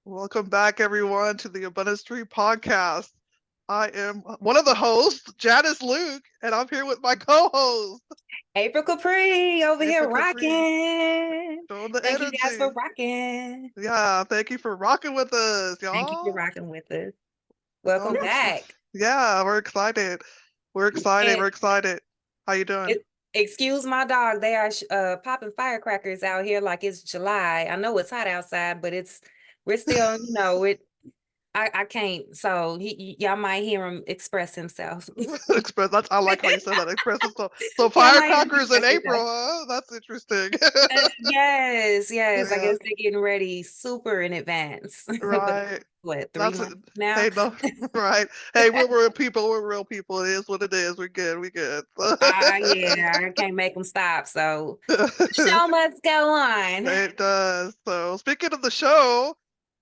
Welcome back, everyone, to the Abundance Tree podcast. I am one of the hosts, Janice Luke, and I'm here with my co-host, April Capri over here April Capri, rocking. showing the Thank you guys for energy. rocking. Yeah, thank you for rocking with us, Thank you for y'all. rocking with us. Oh, Welcome we're excited. back. Yeah, we're excited. We're excited. And We're excited. How you doing? excuse my dog, they are popping firecrackers out here like it's July. I know it's hot outside, but we're still, I can't. So y'all might hear him express himself. Express. I like how you said that. Express yourself. So Y'all might hear him firecrackers in express April, himself. huh? That's interesting. Yes. I Yeah, guess they're getting ready super in advance. But right. what, three That's it. months now? Hey, no, right. Hey, we're real people. We're real people. It is what it is. We're good. We good. Yeah, I can't make them stop. So the show must go on. It does. So, speaking of the show,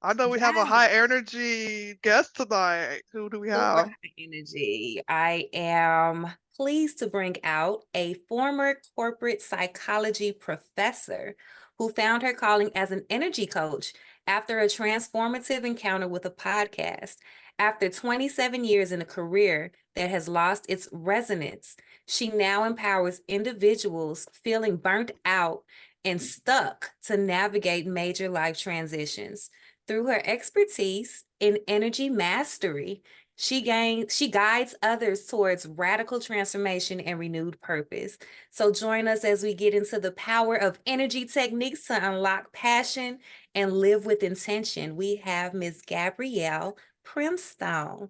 I know we have a high Yes, energy guest tonight. Who do we super have? high energy. I am pleased to bring out a former corporate psychology professor who found her calling as an energy coach after a transformative encounter with a podcast. After 27 years in a career that has lost its resonance, she now empowers individuals feeling burnt out and stuck to navigate major life transitions. Through her expertise in energy mastery, she guides others towards radical transformation and renewed purpose. So join us as we get into the power of energy techniques to unlock passion and live with intention. We have Miss Gabrielle Primstone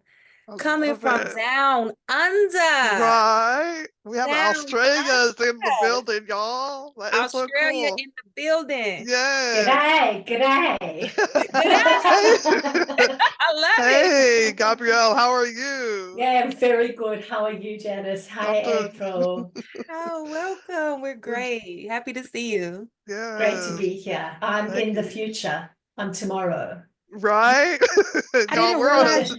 I coming love from it. down under. Right. We have Down Australia's in the under. building, y'all. That is so Australia cool. in the building. Yes. G'day, g'day. Hey, I love it. hey, Gabrielle, how are you? Yeah, I'm very good. How are you, Janice? Hi, I'm doing April. Oh, welcome. We're great. Happy to see you. Great to yes. be here. I'm Thank in the you. future. I'm tomorrow. Right? I Y'all, didn't we're on a realize.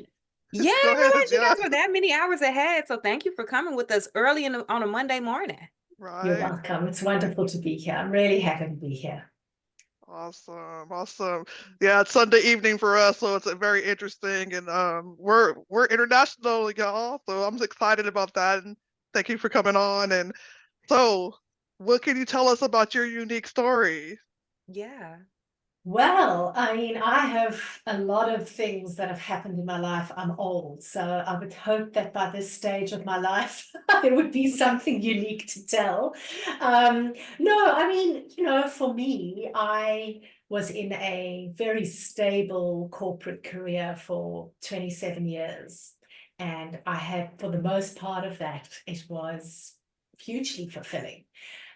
Yeah, go I didn't ahead. realize you Yeah. guys were that many hours ahead. So thank you for coming with us early on a Monday morning. You're Right. welcome. It's wonderful to be here. I'm really happy to be here. Awesome. Awesome. Yeah, it's Sunday evening for us, so it's very interesting and we're international, y'all. So I'm excited about that and thank you for coming on. And so what can you tell us about your unique story? Yeah. Well, I mean, I have a lot of things that have happened in my life. I'm old, so I would hope that by this stage of my life, there would be something unique to tell. No, I mean, for me, I was in a very stable corporate career for 27 years. And I had, for the most part of that, it was hugely fulfilling.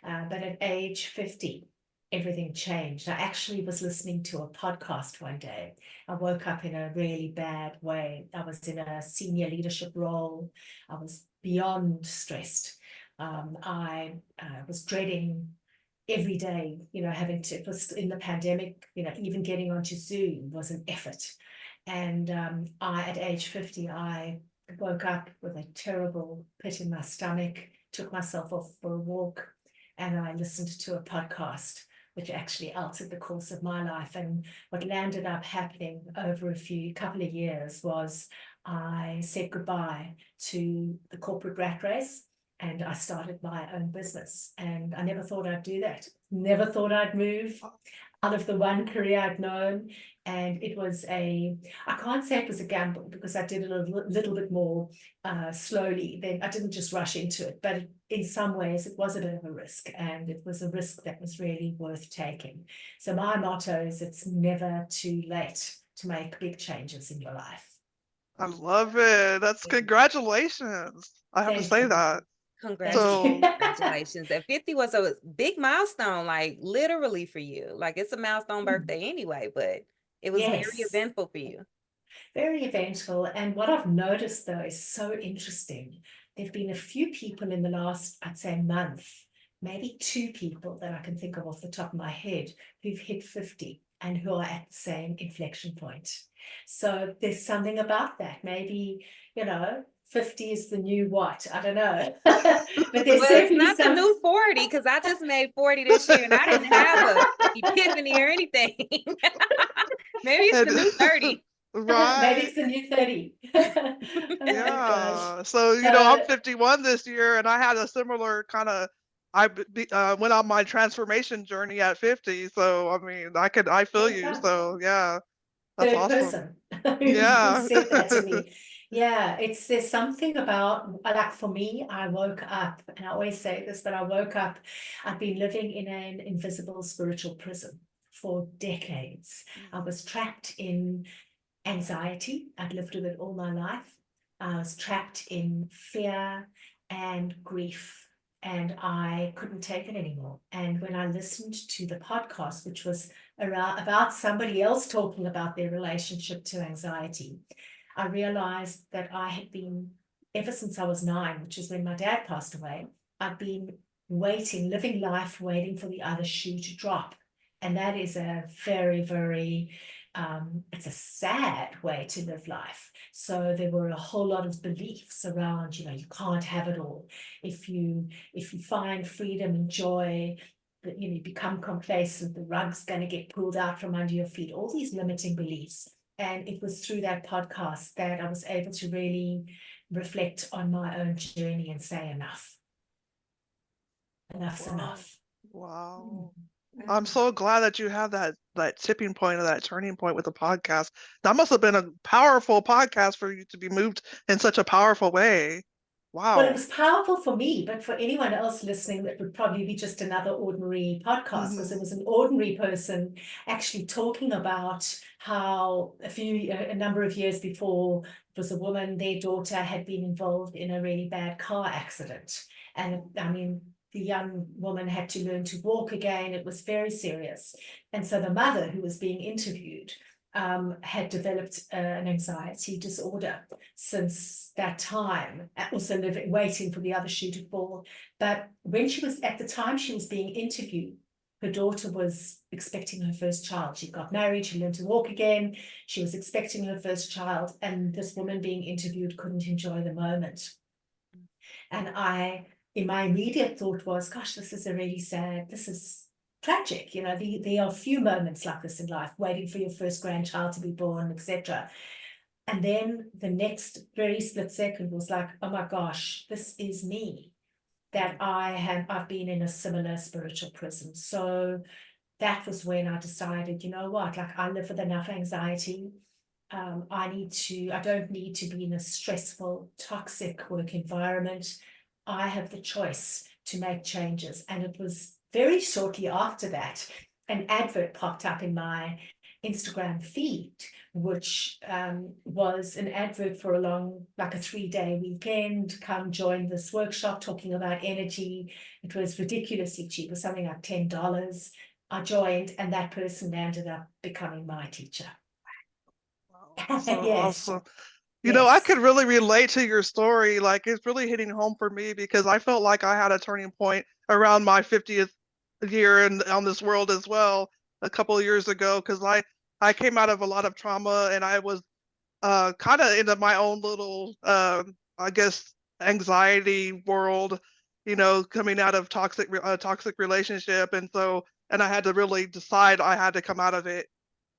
But at age 50, everything changed. I actually was listening to a podcast one day. I woke up in a really bad way. I was in a senior leadership role. I was beyond stressed. I was dreading every day, having to, it was in the pandemic, even getting onto Zoom was an effort. And at age 50, I woke up with a terrible pit in my stomach, took myself off for a walk, and I listened to a podcast which actually altered the course of my life. And what landed up happening over a couple of years was I said goodbye to the corporate rat race and I started my own business. And I never thought I'd do that. Never thought I'd move out of the one career I'd known. And it was I can't say it was a gamble because I did it a little bit more slowly. Then I didn't just rush into it, but in some ways it was a bit of a risk, and it was a risk that was really worth taking. So my motto is it's never too late to make big changes in your life. I love it. That's congratulations. I have to Thank say you. that. Thank you. So Congratulations. That 50 was a big milestone, like literally for you. Like it's a milestone birthday anyway, but it was very Yes. eventful for you. Very eventful. And what I've noticed, though, is so interesting. There have been a few people in the last, I'd say, month, maybe two people that I can think of off the top of my head who've hit 50 and who are at the same inflection point. So there's something about that. Maybe, 50 is the new what? I don't know. But there's Well, it's certainly not the some. new 40 because I just made 40 this year and I didn't have a epiphany or anything. Maybe it's the And new 30. Maybe right. it's the new 30. Oh my gosh. Yeah. So, I'm So 51 this year and I had a similar kind of went on my transformation journey at 50. So, I mean, I feel there you you. go. So, yeah, that's Third awesome. person who Yeah. said that to me. Yeah, there's something about, like, for me, I woke up, and I always say this, but I woke up, I've been living in an invisible spiritual prison for decades. I was trapped in anxiety. I'd lived with it all my life. I was trapped in fear and grief, and I couldn't take it anymore. And when I listened to the podcast, which was around about somebody else talking about their relationship to anxiety, I realized that I had been, ever since I was 9, which is when my dad passed away, I'd been waiting, living life, waiting for the other shoe to drop. And that is a very, very it's a sad way to live life. So there were a whole lot of beliefs around, you can't have it all. If you find freedom and joy, that you become complacent, the rug's going to get pulled out from under your feet. All these limiting beliefs. And it was through that podcast that I was able to really reflect on my own journey and say enough. Enough's Wow. enough. Wow. I'm Wow. so glad that you have that tipping point or that turning point with the podcast. That must have been a powerful podcast for you to be moved in such a powerful way. Well, it Wow. was powerful for me, but for anyone else listening, that would probably be just another ordinary podcast, because it Hmm. was an ordinary person actually talking about how a number of years before, it was a woman, their daughter had been involved in a really bad car accident. And I mean, the young woman had to learn to walk again. It was very serious. And so the mother who was being interviewed had developed an anxiety disorder since that time, also living, waiting for the other shoe to fall. But when she was, at the time she was being interviewed, her daughter was expecting her first child. She got married, she learned to walk again, she was expecting her first child, and this woman being interviewed couldn't enjoy the moment. And in my immediate thought was, gosh, this is a really sad, this is tragic. There are few moments like this in life, waiting for your first grandchild to be born, etc. And then the next very split second was like, oh my gosh, this is me, that I've been in a similar spiritual prison. So that was when I decided, you know what, like, I live with enough anxiety. I don't need to be in a stressful, toxic work environment. I have the choice to make changes. And it was very shortly after that, an advert popped up in my Instagram feed, which was an advert for like a 3-day weekend. Come join this workshop talking about energy. It was ridiculously cheap. It was something like $10. I joined, and that person ended up becoming my teacher. Wow. So Yes, awesome. I yes. could really relate to your story. Like, it's really hitting home for me because I felt like I had a turning point around my 50th year on this world as well a couple of years ago, because I came out of a lot of trauma and I was kind of into my own little I guess anxiety world, coming out of toxic relationship, and I had to really decide I had to come out of it,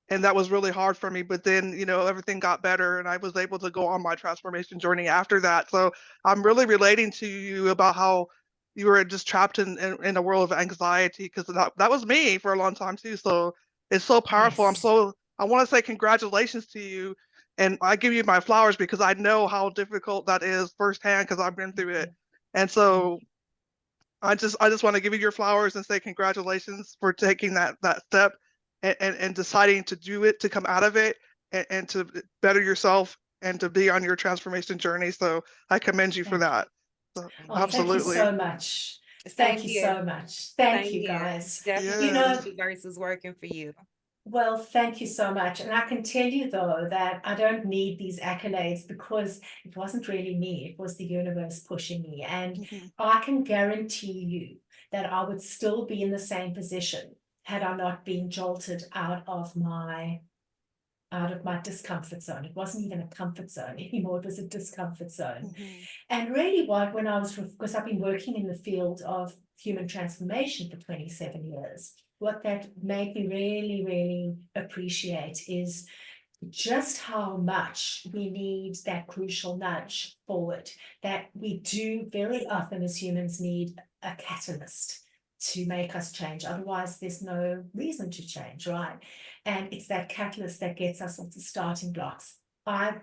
and that was really hard for me. But then, everything got better and I was able to go on my transformation journey after that. So I'm really relating to you about how you were just trapped in a world of anxiety, because that was me for a long time too. So it's so powerful. Yes. I want to say congratulations to you, and I give you my flowers because I know how difficult that is firsthand because I've been through it. And Thank so I just want to give you your flowers and say congratulations for taking that step, and deciding to do it, to come out of it, and to better yourself and to be on your transformation journey. So I commend you for you. that. So, Oh, thank you absolutely. so much. Same Thank you here. so much. Thank Same you, here. guys. Definitely You the know, Yes. universe is working for you. well, thank you so much. And I can tell you, though, that I don't need these accolades, because it wasn't really me, it was the universe pushing me. And Mhm. I can guarantee you that I would still be in the same position had I not been jolted out of my discomfort zone. It wasn't even a comfort zone anymore, it was a discomfort zone. Mhm. And really, because I've been working in the field of human transformation for 27 years, what that made me really, really appreciate is just how much we need that crucial nudge forward, that we do very often as humans need a catalyst to make us change. Otherwise, there's no reason to change, right? And it's that catalyst that gets us off the starting blocks. I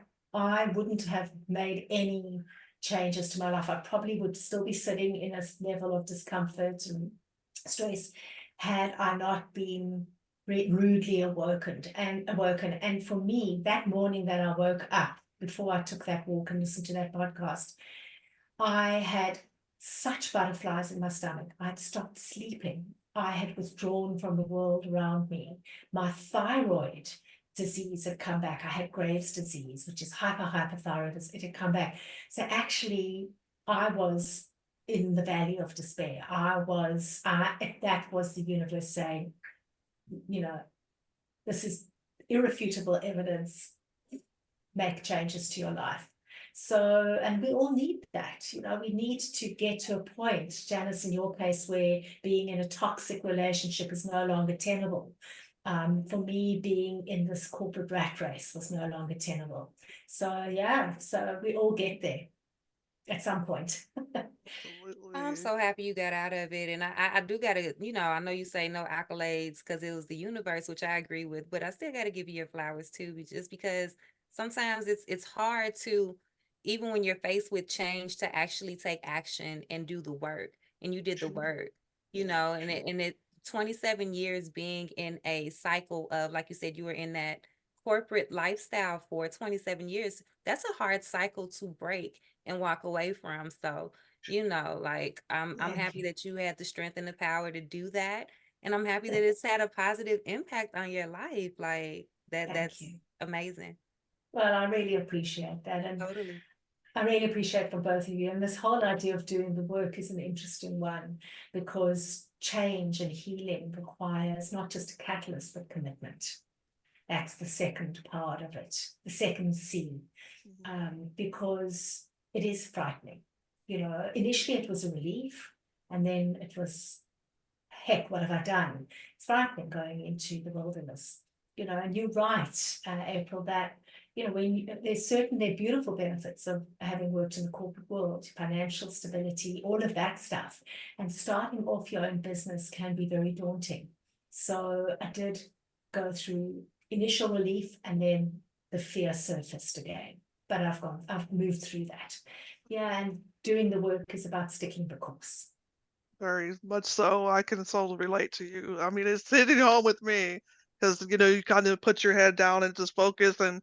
wouldn't have made any changes to my life. I probably would still be sitting in a level of discomfort and stress had I not been rudely awoken. And for me, that morning that I woke up, before I took that walk and listened to that podcast, I had such butterflies in my stomach. I had stopped sleeping. I had withdrawn from the world around me. My thyroid disease had come back. I had Graves' disease, which is hyperthyroidism. It had come back. So actually, I was in the valley of despair. That was the universe saying, you know, this is irrefutable evidence, make changes to your life. So, and we all need that, we need to get to a point, Janice, in your case, where being in a toxic relationship is no longer tenable. For me, being in this corporate rat race was no longer tenable. So yeah, so we all get there at some point. I'm Absolutely. so happy you got out of it. And I do gotta, I know you say no accolades because it was the universe, which I agree with, but I still gotta give you your flowers too, just because sometimes it's hard to, even when you're faced with change, to actually take action and do the work. And you did the True. work, and True. it 27 years being in a cycle of, like you said, you were in that corporate lifestyle for 27 years. That's a hard cycle to break and walk away from. So like I'm Thank happy you. that you had the strength and the power to do that. And I'm happy that it's had a positive impact on your life. Like Thank that's you. amazing. Well, I really appreciate that. And Totally. I really appreciate from both of you. And this whole idea of doing the work is an interesting one because change and healing requires not just a catalyst, but commitment. That's the second part of it, the second C, Mhm. because it is frightening. Initially it was a relief, and then it was, heck, what have I done? It's frightening going into the wilderness, and you're right, April, that, there are beautiful benefits of having worked in the corporate world, financial stability, all of that stuff. And starting off your own business can be very daunting. So I did go through initial relief and then the fear surfaced again. But I've moved through that. Yeah, and doing the work is about sticking the course. Very much so. I can so relate to you. I mean, it's hitting home with me because you kind of put your head down and just focus and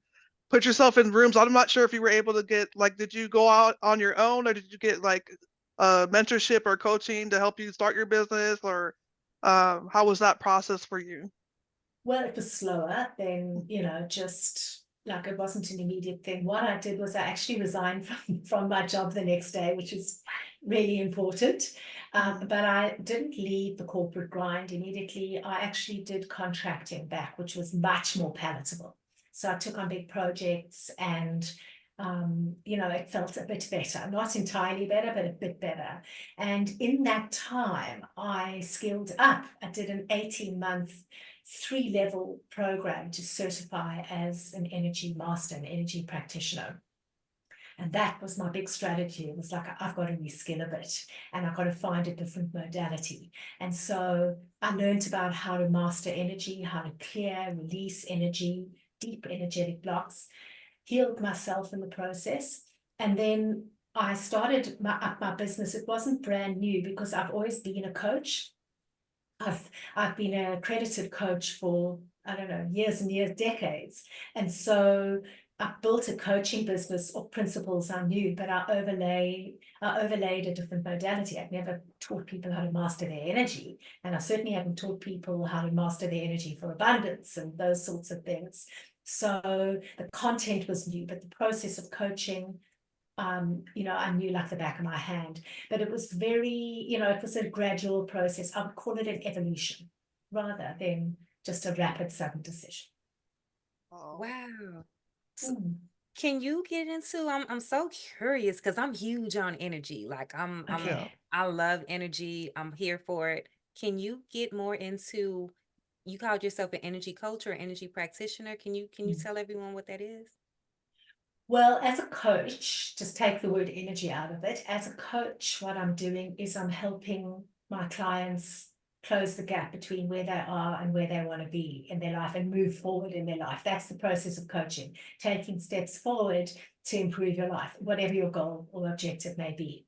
put yourself in rooms. I'm not sure if you were able to get like, did you go out on your own or did you get like mentorship or coaching to help you start your business or how was that process for you? Well, it was slower than, just like it wasn't an immediate thing. What I did was I actually resigned from my job the next day, which is really important. Mhm. But I didn't leave the corporate grind immediately. I actually did contracting back, which was much more palatable. So I took on big projects and it felt a bit better, not entirely better, but a bit better. And in that time, I skilled up. I did an 18-month 3-level program to certify as an energy master, an energy practitioner. And that was my big strategy. It was like, I've got to reskill a bit and I've got to find a different modality. And so I learned about how to master energy, how to clear, release energy, deep energetic blocks, healed myself in the process. And then I started my business. It wasn't brand new because I've always been a coach. I've been an accredited coach for, I don't know, years and years, decades. And so I built a coaching business of principles I knew, but I overlaid a different modality. I've never taught people how to master their energy. And I certainly haven't taught people how to master their energy for abundance and those sorts of things. So the content was new, but the process of coaching, I knew like the back of my hand, but it was it was a gradual process. I would call it an evolution rather than just a rapid sudden decision. Oh, Wow. S- Mm, Can you get into, I'm so curious because I'm huge on energy. Like I'm yeah. okay. I love energy. I'm here for it. Can you get more into, you called yourself an energy coach or energy practitioner? Can you tell everyone what that is? Well, as a coach, just take the word energy out of it. As a coach, what I'm doing is I'm helping my clients close the gap between where they are and where they want to be in their life and move forward in their life. That's the process of coaching, taking steps forward to improve your life, whatever your goal or objective may be.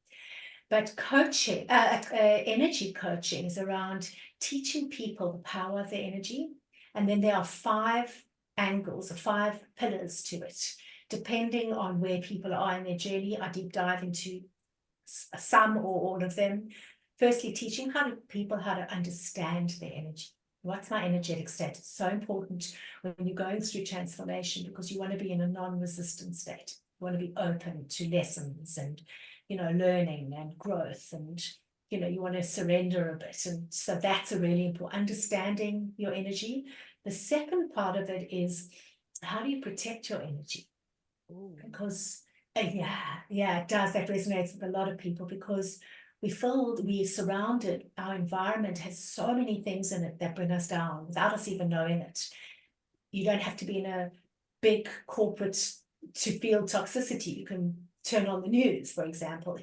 But coaching, energy coaching is around teaching people the power of their energy. And then there are 5 angles or 5 pillars to it. Depending on where people are in their journey, I deep dive into some or all of them. Firstly, teaching people how to understand their energy. What's my energetic state? It's so important when you're going through transformation, because you want to be in a non-resistant state. You want to be open to lessons and, learning and growth, and, you want to surrender a bit. And so that's a really important, understanding your energy. The second part of it is, how do you protect your energy? Ooh. Because yeah, it does. That resonates with a lot of people, because we're surrounded, our environment has so many things in it that bring us down without us even knowing it. You don't have to be in a big corporate to feel toxicity. You can turn on the news, for example,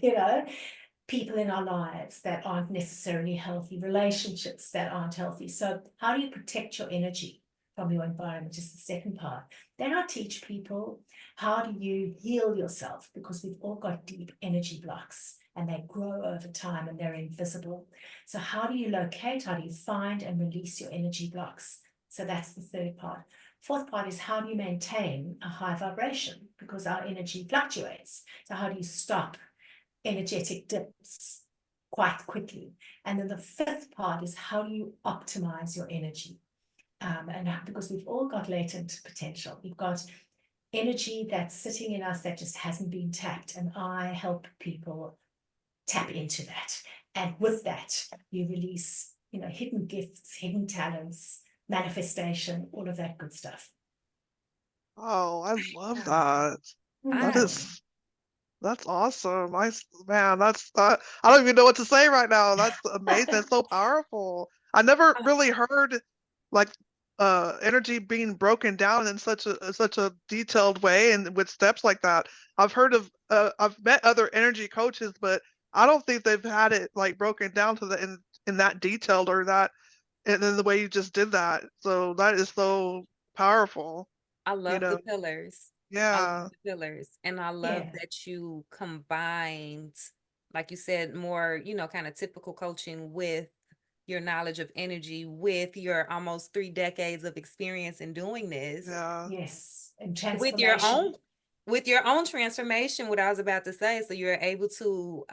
people in our lives that aren't necessarily healthy, relationships that aren't healthy. So how do you protect your energy from your environment is the second part. Then I teach people, how do you heal yourself? Because we've all got deep energy blocks and they grow over time and they're invisible. So how do you locate, how do you find and release your energy blocks? So that's the third part. Fourth part is, how do you maintain a high vibration? Because our energy fluctuates. So how do you stop energetic dips quite quickly? And then the fifth part is, how do you optimize your energy? And because we've all got latent potential, we've got energy that's sitting in us that just hasn't been tapped, and I help people tap into that. And with that, you release, hidden gifts, hidden talents, manifestation, all of that good stuff. Oh, I love Yeah. that. That I Mm. is that's awesome. Man, that's I don't even know what to say right now. That's amazing. That's so powerful. I never uh, really heard like energy being broken down in such a detailed way and with steps like that. I've met other energy coaches, but I don't think they've had it like broken down to the in that detailed or that and then the way you just did that. So that is so powerful, I you love the know. pillars. I love Yeah. the pillars. And I love Yeah. that you combined, like you said, more, kind of typical coaching with your knowledge of energy, with your almost 3 decades of experience in doing this, Yeah. Yes. And with your own transformation. with your own transformation, what I was about to say. So you're able to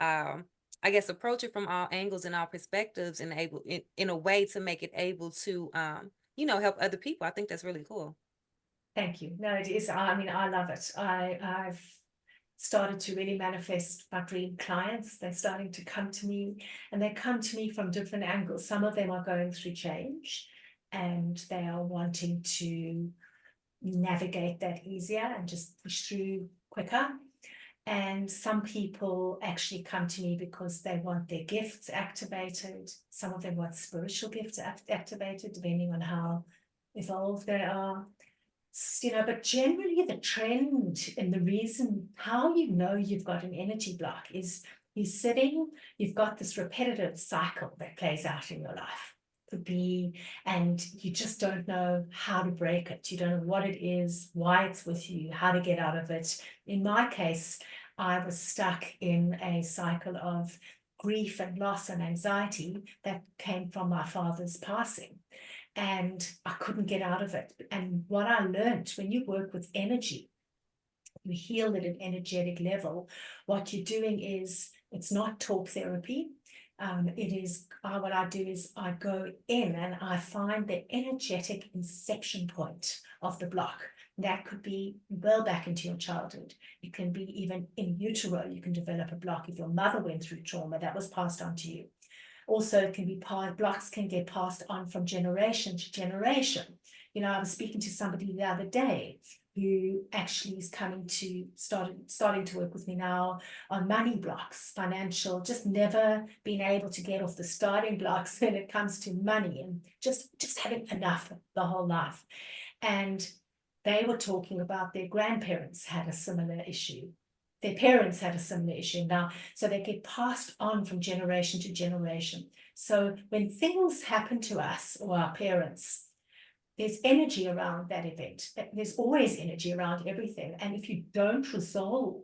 I guess approach it from all angles and all perspectives, and able in a way to make it able to help other people. I think that's really cool. Thank you. No, it is. I mean, I love it. I've started to really manifest my dream clients. They're starting to come to me, and they come to me from different angles. Some of them are going through change and they are wanting to navigate that easier and just push through quicker. And some people actually come to me because they want their gifts activated. Some of them want spiritual gifts activated, depending on how evolved they are. But generally the trend and the reason how you know you've got an energy block is you've got this repetitive cycle that plays out in your life. Could be, and you just don't know how to break it. You don't know what it is, why it's with you, how to get out of it. In my case, I was stuck in a cycle of grief and loss and anxiety that came from my father's passing, and I couldn't get out of it. And what I learned, when you work with energy, you heal at an energetic level. What you're doing is, it's not talk therapy. It is what I do is I go in and I find the energetic inception point of the block. That could be well back into your childhood. It can be even in utero. You can develop a block if your mother went through trauma that was passed on to you. Also, it can be blocks can get passed on from generation to generation. I was speaking to somebody the other day who actually is starting to work with me now on money blocks, financial, just never been able to get off the starting blocks when it comes to money, and just having enough the whole life. And they were talking about their grandparents had a similar issue. Their parents had a similar issue now, so they get passed on from generation to generation. So when things happen to us or our parents, there's energy around that event. There's always energy around everything. And if you don't resolve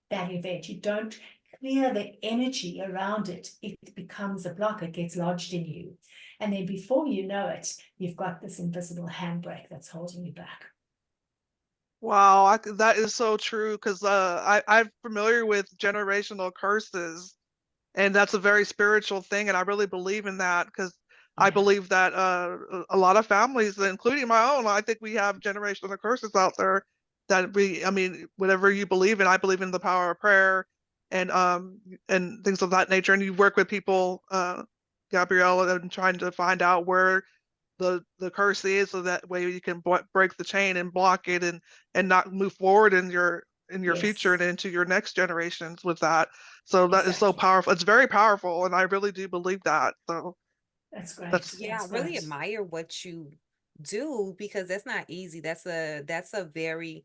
that event, you don't clear the energy around it, it becomes a block, it gets lodged in you. And then before you know it, you've got this invisible handbrake that's holding you back. Wow, that is so true, because I'm familiar with generational curses, and that's a very spiritual thing, and I really believe in that, because I Yeah. believe that a lot of families, including my own, I think we have generational curses out there that I mean, whatever you believe in, I believe in the power of prayer and things of that nature. And you work with people, Gabrielle, and trying to find out where the curse is, so that way you can break the chain and block it, and not move forward in your future Yes, and into your next generations with that. So that is so exactly. powerful. It's very powerful, and I really do believe that. So That's great. that's Yeah, I That's really great. admire what you do, because that's not easy. That's a very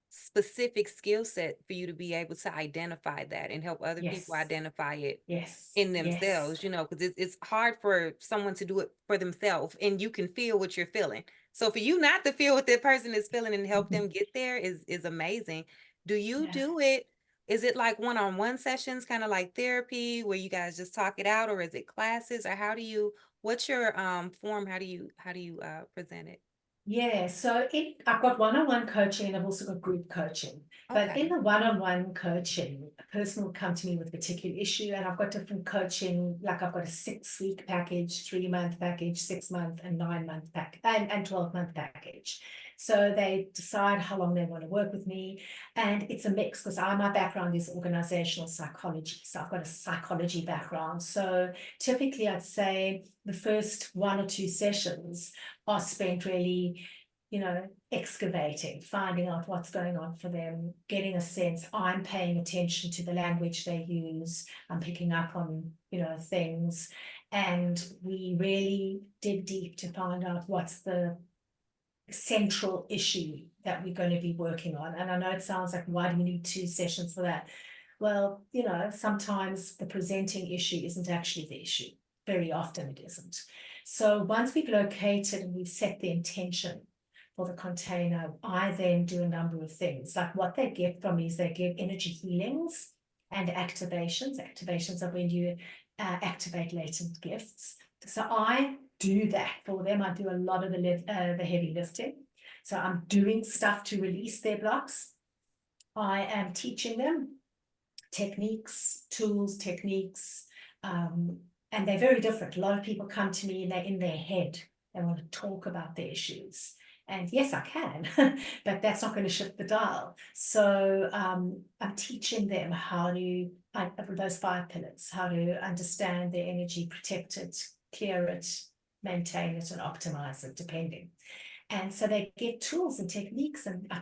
specific skill set for you to be able to identify that and help other people Yes, identify it yes, in yes. themselves, because it's hard for someone to do it for themselves, and you can feel what you're feeling. So for you not to feel what that person is feeling and help them get there is amazing. Do you Yeah. do it? Is it like one-on-one sessions, kind of like therapy, where you guys just talk it out, or is it classes, or what's your form? How do you present it? Yeah, so I've got one-on-one coaching and I've also got group coaching. But in Okay. the one-on-one coaching, a person will come to me with a particular issue, and I've got different coaching, like I've got a 6-week package, 3-month package, 6-month and 9-month pack and 12-month package. So they decide how long they want to work with me. And it's a mix, because my background is organizational psychology. So I've got a psychology background. So typically I'd say the first 1 or 2 sessions are spent really, excavating, finding out what's going on for them, getting a sense. I'm paying attention to the language they use. I'm picking up on, things. And we really dig deep to find out what's the central issue that we're going to be working on. And I know it sounds like, why do we need 2 sessions for that? Well, sometimes the presenting issue isn't actually the issue. Very often it isn't. So once we've located and we've set the intention for the container, I then do a number of things. Like, what they get from me is they get energy healings and activations. Activations are when you activate latent gifts. So I do that for them. I do a lot of the heavy lifting. So I'm doing stuff to release their blocks. I am teaching them techniques, and they're very different. A lot of people come to me and they're in their head. They want to talk about their issues. And yes, I can, but that's not going to shift the dial. So I'm teaching them how to, those 5 pillars, how to understand their energy, protect it, clear it, maintain it, and optimize it, depending. And so they get tools and techniques, and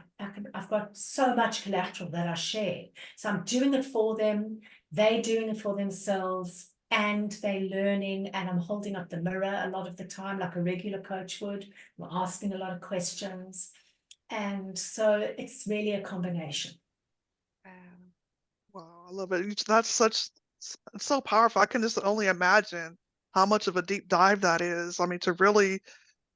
I've got so much collateral that I share. So I'm doing it for them, they're doing it for themselves, and they're learning, and I'm holding up the mirror a lot of the time, like a regular coach would. I'm asking a lot of questions. And so it's really a combination. Wow. wow, I love it. That's it's so powerful. I can just only imagine how much of a deep dive that is. I mean, to really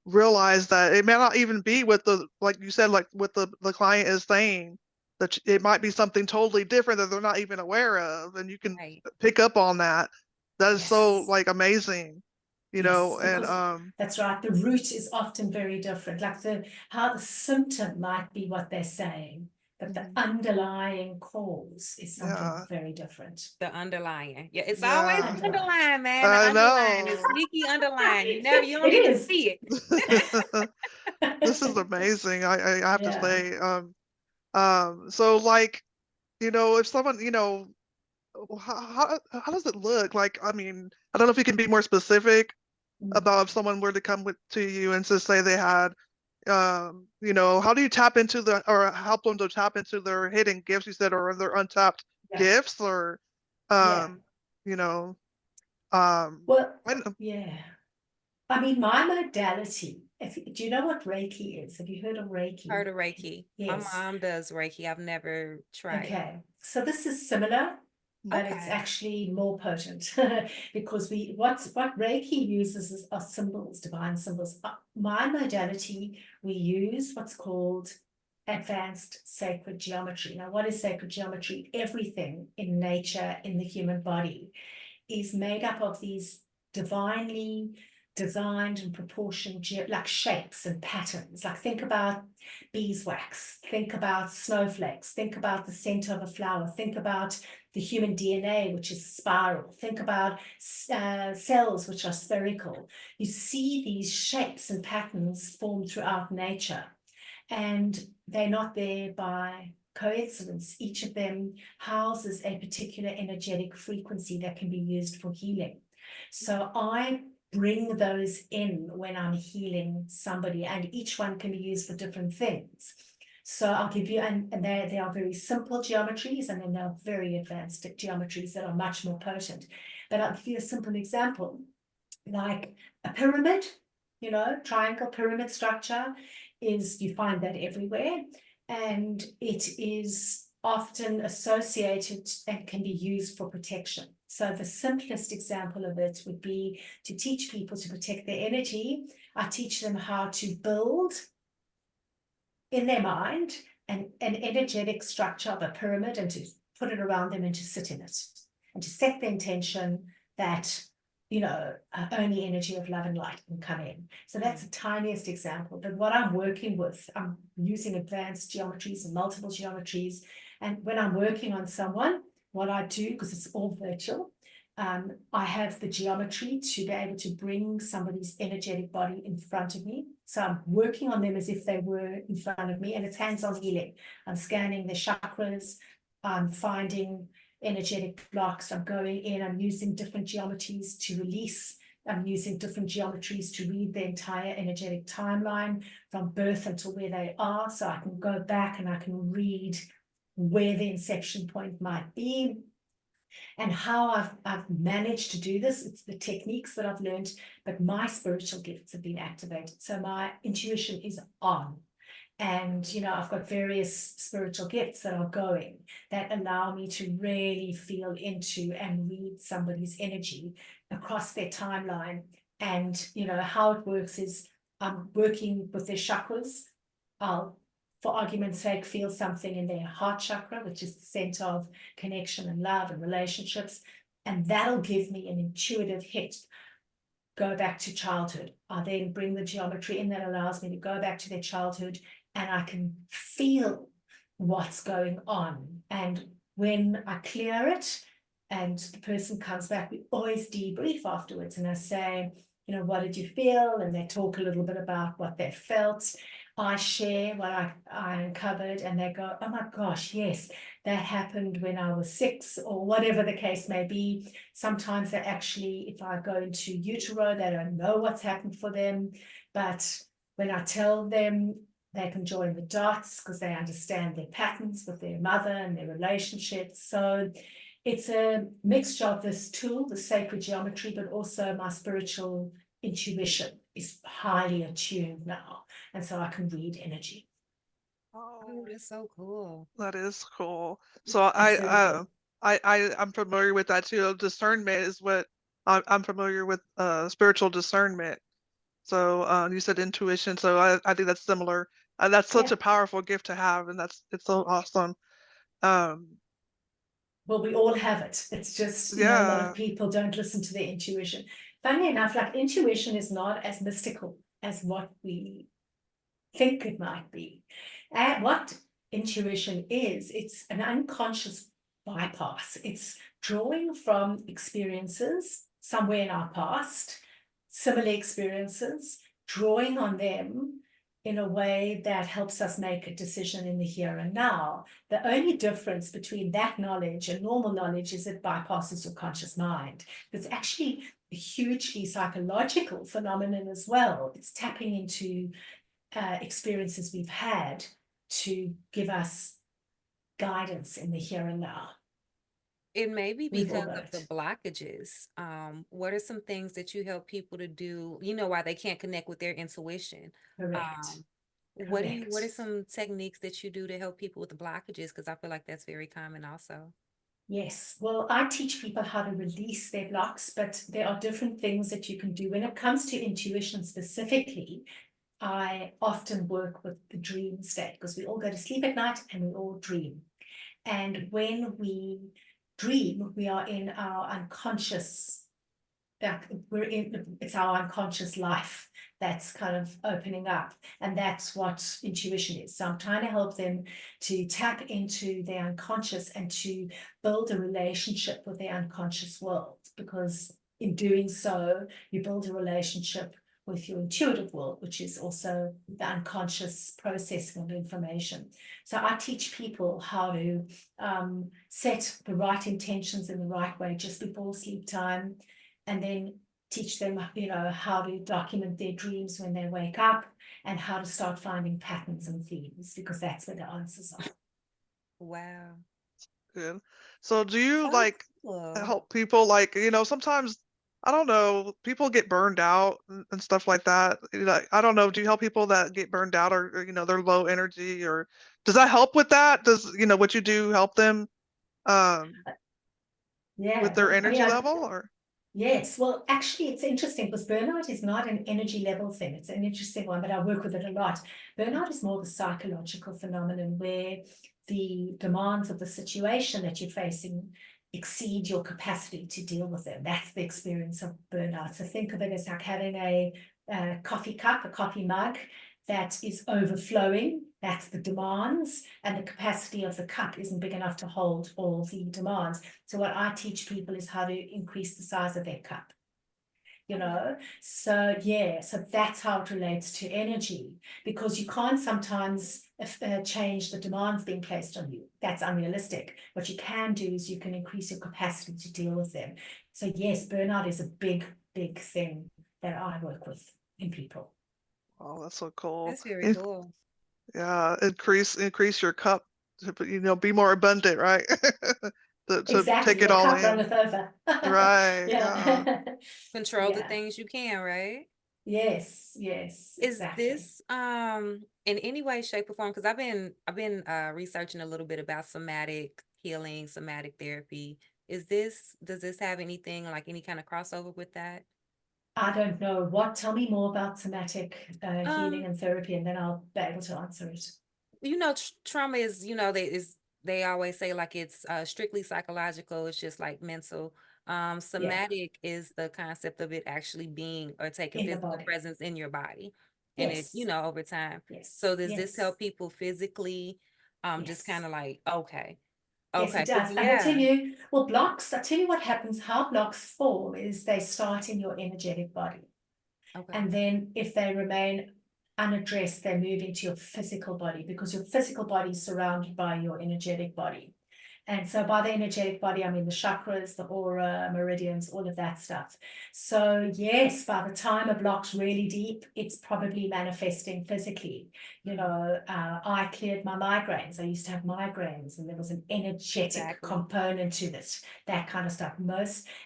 realize that it may not even be what like you said, like what the client is saying, that it might be something totally different that they're not even aware of, and you can Right. pick up on that. That is so Yes. like amazing, Yes, and because that's right. The root is often very different. Like how the symptom might be what they're saying, but the mhm, underlying cause is something yeah, very different. The underlying. Yeah, it's always yeah, the Underlying. underlying, man. The I underlying is know. sneaky underlying. You don't It get to is. see This is amazing. I have to Yeah. say, so like, if someone, how does it look? Like, I mean, I don't know if you can be more specific Mm. about if someone were to come to you and to say they had, How do you tap into or help them to tap into their hidden gifts, you said, or their untapped Yeah. gifts, or, Yeah. you know, Well, when, yeah. I mean, my modality, do you know what Reiki is? Have you heard of Reiki? Heard of Reiki. My Yes. mom does Reiki. I've never tried. Okay. So this is similar, but it's Okay. actually more potent because what Reiki uses are symbols, divine symbols. My modality, we use what's called advanced sacred geometry. Now, what is sacred geometry? Everything in nature, in the human body, is made up of these divinely designed and proportioned like shapes and patterns. Like think about beeswax, think about snowflakes, think about the center of a flower, think about the human DNA, which is spiral, think about cells, which are spherical. You see these shapes and patterns formed throughout nature, and they're not there by coincidence. Each of them houses a particular energetic frequency that can be used for healing. So I bring those in when I'm healing somebody, and each one can be used for different things. So I'll give you, and they are very simple geometries, and then there are very advanced geometries that are much more potent. But I'll give you a simple example, like a pyramid, triangle pyramid structure you find that everywhere, and it is often associated and can be used for protection. So the simplest example of it would be to teach people to protect their energy. I teach them how to build in their mind an energetic structure of a pyramid, and to put it around them and to sit in it, and to set the intention that only energy of love and light can come in. So that's the tiniest example. But what I'm working with, I'm using advanced geometries and multiple geometries. And when I'm working on someone, what I do, because it's all virtual, I have the geometry to be able to bring somebody's energetic body in front of me. So I'm working on them as if they were in front of me, and it's hands-on healing. I'm scanning the chakras, I'm finding energetic blocks, I'm going in, I'm using different geometries to release, I'm using different geometries to read the entire energetic timeline from birth until where they are, so I can go back and I can read where the inception point might be. And how I've managed to do this, it's the techniques that I've learned, but my spiritual gifts have been activated. So my intuition is on. And, I've got various spiritual gifts that are going that allow me to really feel into and read somebody's energy across their timeline. And, how it works is I'm working with their chakras. I'll, for argument's sake, feel something in their heart chakra, which is the center of connection and love and relationships. And that'll give me an intuitive hit. Go back to childhood. I then bring the geometry in that allows me to go back to their childhood, and I can feel what's going on. And when I clear it and the person comes back, we always debrief afterwards, and I say, what did you feel? And they talk a little bit about what they felt. I share what I uncovered, and they go, oh my gosh, yes, that happened when I was 6, or whatever the case may be. Sometimes they actually, if I go into utero, they don't know what's happened for them. But when I tell them, they can join the dots because they understand their patterns with their mother and their relationships. So it's a mixture of this tool, the sacred geometry, but also my spiritual intuition is highly attuned now. And so I can read energy. Oh, that's so cool. That is cool. So It's very cool. I'm familiar with that too. Discernment is what I'm familiar with, spiritual discernment. So you said intuition, so I think that's similar. That's such Yeah. a powerful gift to have, and it's so awesome. Um, Well, we all have it. It's just, a lot yeah. of people don't listen to their intuition. Funny enough, like intuition is not as mystical as what we think it might be. And what intuition is, it's an unconscious bypass. It's drawing from experiences somewhere in our past, similar experiences, drawing on them in a way that helps us make a decision in the here and now. The only difference between that knowledge and normal knowledge is it bypasses your conscious mind. It's actually a hugely psychological phenomenon as well. It's tapping into experiences we've had to give us guidance in the here and now. It may be We've all because got of the it. blockages. What are some things that you help people to do, why they can't connect with their intuition? Correct. Um, what are Correct. some techniques that you do to help people with the blockages? Because I feel like that's very common also. Yes, well, I teach people how to release their blocks, but there are different things that you can do. When it comes to intuition specifically, I often work with the dream state because we all go to sleep at night and we all dream. And when we dream, we are in our unconscious, it's our unconscious life that's kind of opening up. And that's what intuition is. So I'm trying to help them to tap into their unconscious and to build a relationship with their unconscious world, because in doing so, you build a relationship with your intuitive world, which is also the unconscious processing of information. So I teach people how to set the right intentions in the right way just before sleep time, and then teach them, how to document their dreams when they wake up, and how to start finding patterns and themes, because that's where the answers are. Wow. Good. So do you So like cool. help people like, sometimes I don't know, people get burned out and stuff like that. I don't know, do you help people that get burned out or they're low energy, or does that help with that? Does, what you do help them um with Yeah, their I mean, energy level or? yes, well, actually, it's interesting because burnout is not an energy level thing. It's an interesting one, but I work with it a lot. Burnout is more the psychological phenomenon where the demands of the situation that you're facing exceed your capacity to deal with them. That's the experience of burnout. So think of it as like having a coffee cup, a coffee mug that is overflowing. That's the demands, and the capacity of the cup isn't big enough to hold all the demands. So what I teach people is how to increase the size of their cup. So yeah, so that's how it relates to energy, because you can't sometimes change the demands being placed on you. That's unrealistic. What you can do is you can increase your capacity to deal with them. So yes, burnout is a big, big thing that I work with in people. Oh, that's so cool. That's very cool. Yeah, increase your cup to, be more abundant, right? To Exactly, take it your all cup in. runneth over. Right. Yeah. Yeah. Control the Yeah. things you can, right? Yes, yes, Is exactly. this in any way, shape, or form? Because I've been researching a little bit about somatic healing, somatic therapy. Does this have anything like any kind of crossover with that? I don't know what. Tell me more about somatic healing Um, and therapy, and then I'll be able to answer it. trauma is, they always say like it's strictly psychological, it's just like mental. Yeah, Somatic is the concept of it actually being or taking in the physical body. presence in your body, and it, Yes, over time. So yes, does this yes, help people physically? Just kind yes. of like, okay, Yes, it okay, because does. And I tell yeah, you, well, blocks, I tell you what happens, how blocks form is they start in your energetic body. okay, And then if they remain unaddressed, they move into your physical body, because your physical body is surrounded by your energetic body. And so by the energetic body, I mean the chakras, the aura, meridians, all of that stuff. So yes, by the time a block's really deep, it's probably manifesting physically. mhm, I cleared my migraines. I used to have migraines, and there was an energetic exactly. component to this, that kind of stuff.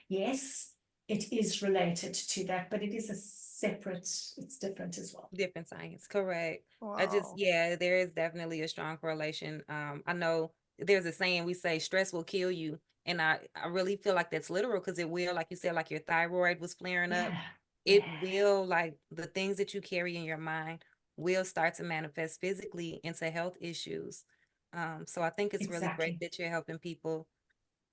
Yes, it is related to that, but it is a separate, it's different as well. Different science, correct. Wow. Yeah, there is definitely a strong correlation. I know there's a saying we say stress will kill you. And I really feel like that's literal because it will, like you said, like your thyroid was flaring up. Yeah, It yeah, will, like the things that you carry in your mind will start to manifest physically into health issues. So I think it's really great exactly. that you're helping people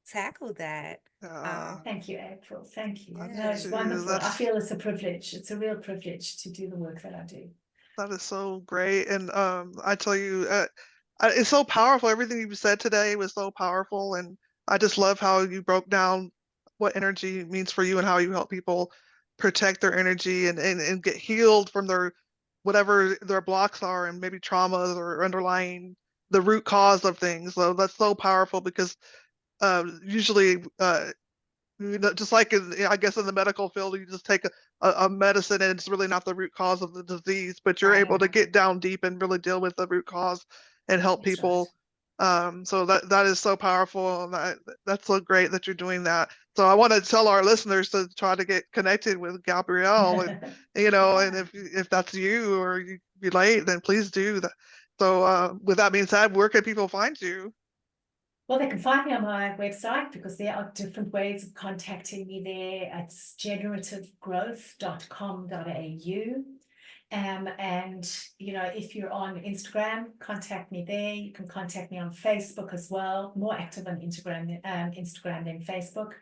tackle that. Yeah. Um, Thank you, April. Thank you. I No, do yeah. it's too. wonderful. I feel it's a privilege. It's a real privilege to do the work that I do. That is so great. And I tell you, it's so powerful. Everything you said today was so powerful. And I just love how you broke down what energy means for you and how you help people protect their energy and get healed from their whatever their blocks are and maybe traumas or underlying the root cause of things. So that's so powerful because usually just like I guess in the medical field, you just take a medicine and it's really not the root cause of the disease, but you're able to Right. get down deep and really deal with the root cause and help That's right. people. So that is so powerful, and that's so great that you're doing that. So I want to tell our listeners to try to get connected with Gabrielle, and and Yeah. if that's you or you relate, then please do that. So with that being said, where can people find you? Well, they can find me on my website because there are different ways of contacting me there. It's generativegrowth.com.au. And if you're on Instagram, contact me there. You can contact me on Facebook as well. More active on Instagram than Facebook,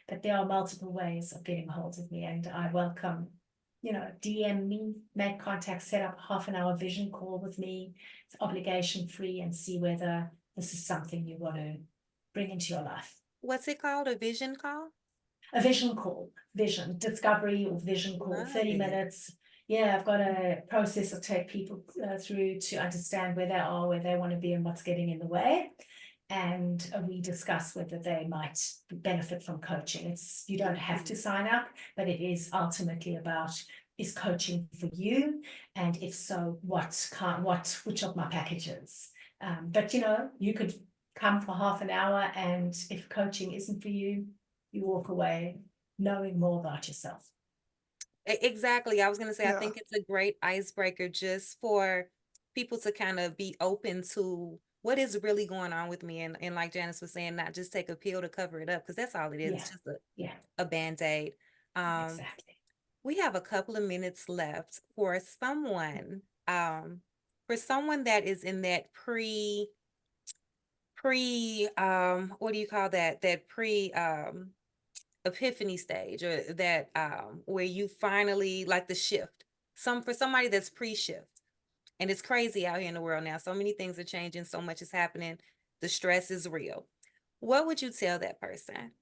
but there are multiple ways of getting a hold of me, and I welcome. DM me, make contact, set up a half-an-hour vision call with me. It's obligation free, and see whether this is something you want to bring into your life. What's it called? A vision call? A vision call, vision, discovery or vision call, Love 30 it. minutes. Yeah, I've got a process of take people through to understand where they are, where they want to be, and what's getting in the way. And we discuss whether they might benefit from coaching. You don't have to sign up, but it is ultimately about, is coaching for you? And if so, which of my packages? But you could come for half an hour, and if coaching isn't for you, you walk away knowing more about yourself. Exactly. I was going to say, I Yeah. think it's a great icebreaker just for people to kind of be open to what is really going on with me. And like Janice was saying, not just take a pill to cover it up, because that's all it is. Yeah, It's just yeah, a band-aid. exactly. We have a couple of minutes left for someone that is in that what do you call that? That epiphany stage, or that where you finally, like, the shift. For somebody that's pre-shift, and it's crazy out here in the world now. So many things are changing, so much is happening. The stress is real. What would you tell that person?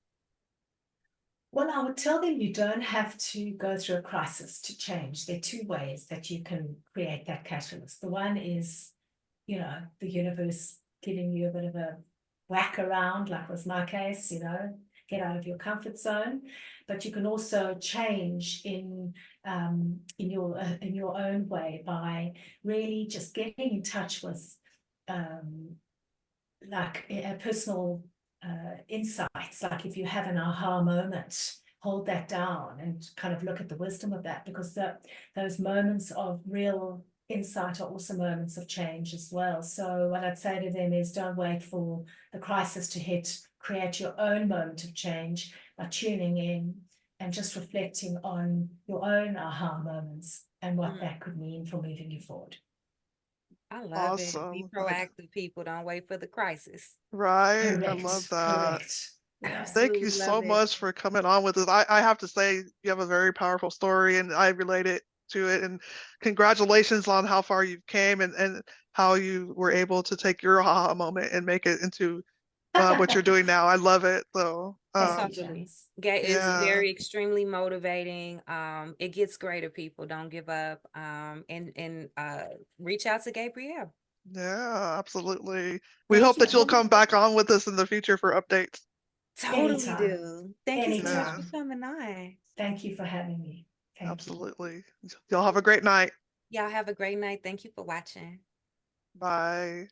Well, I would tell them you don't have to go through a crisis to change. There are two ways that you can create that catalyst. The one is, the universe giving you a bit of a whack around, like was my case, get out of your comfort zone. But you can also change in your own way by really just getting in touch with like personal insights. Like if you have an aha moment, hold that down and kind of look at the wisdom of that, because those moments of real insight are also moments of change as well. So what I'd say to them is, don't wait for the crisis to hit. Create your own moment of change by tuning in and just reflecting on your own aha moments and what Mm, that could mean for moving you forward. I love it. Be Awesome. proactive, people. Don't wait for the crisis. Right. I love Correct, that. correct. Yeah. Thank you Absolutely so love it. much for coming on with us. I have to say, you have a very powerful story, and I related to it. And congratulations on how far you've came, and how you were able to take your aha moment and make it into what you're doing now. I love it. So, Thank you, Totally. Janice. It's yeah, very extremely motivating. It gets greater, people. Don't give up. And reach out to Gabrielle. yeah, absolutely. We Thank hope you. that you'll come back on with us in the future for updates. Totally Anytime, do. Thank you so much Yeah, for anytime. coming on. Thank you for having me. Thank you. absolutely. Y'all have a great night. Y'all have a great night. Thank you for watching. Bye.